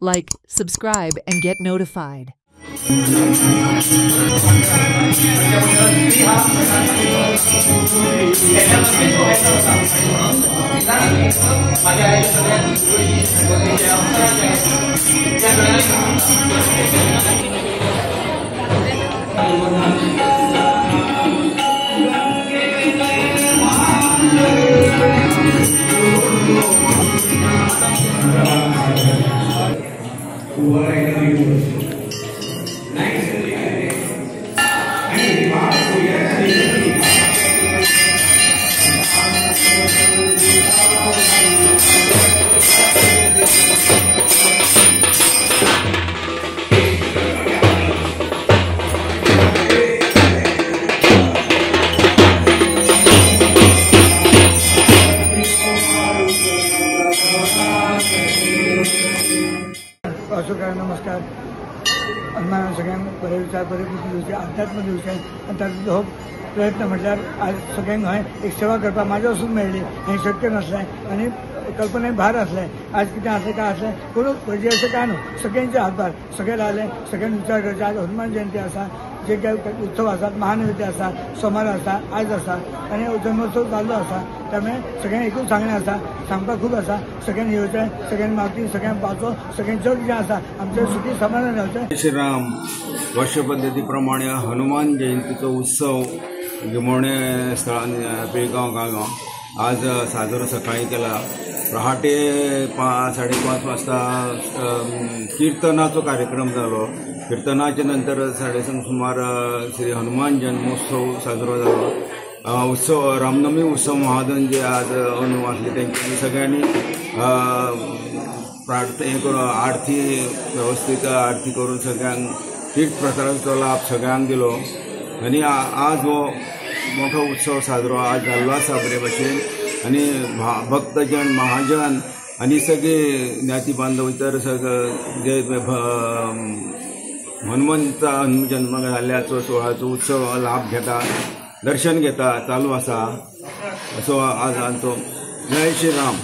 Like, subscribe, and get notified. नमस्कार. अन्ना सगळ्यांक बरे विचार बरे बुद्धी दिवचे अध्यात्म दिवचे आनी तातूंतलो हो प्रयत्न म्हटल्यार आज सगळ्यांक हांवें एक सेवा करपाक म्हाजे वचून मेळ्ळी. हें शक्य नासलें आनी कल्पने भायर आसलें. आज कितें आसलें काय आसलें पूण म्हणजे अशें काय न्हू. सगळ्यांचे हातभार सगळे लागले. सगळ्यांनी विचार करचे. आज हनुमान जयंती आसा, जे काय उत्सव आसात, महानैवेद्य आसा, सोमार आसा, आज आसा आनी जन्मोत्सव चालू आसा. त्यामुळे सगळ्यांनी एकूच सांगणें आसा, सांगपाक खूब आसा. सगळ्यांनी येवचें, सगळ्यांनी मागची, सगळ्यांक पावचो, सगळें जग जें आसा आमचें सुखी समाधान रावचें. श्रीराम वर्ष पद्धती प्रमाणे हनुमान जयंतीचो उत्सव गिमोणे स्थळान पेळगांव गांवां आज साजरो सकाळी केला. पहाटे 5:30 वाजता कीर्तनाचो कार्यक्रम जालो. कीर्तनाचे नंतर 5:30 सुमार श्री हनुमान जन्मोत्सव साजरो जालो. उत्सव रामनवमी उत्सव महाजन जे आज अनु आसले तेंच्यांनी सगळ्यांनी हे करून आरती व्यवस्थीत आरती करून सगळ्यांक तीर्थ प्रसादाचो लाभ सगळ्यांक दिलो. आनी आज हो मोठो उत्सव साजरो आज जाल्लो आसा बरे भशेन. आनी भक्तजन महाजन आनी सगळे ज्ञाती बांधव इतर जे हनुमंता जन्म जाल्ल्याचो सोहळ्याचो उत्सव लाभ घेता, दर्शन घेता चालू आसा. असो आज आमचो. जय श्री राम.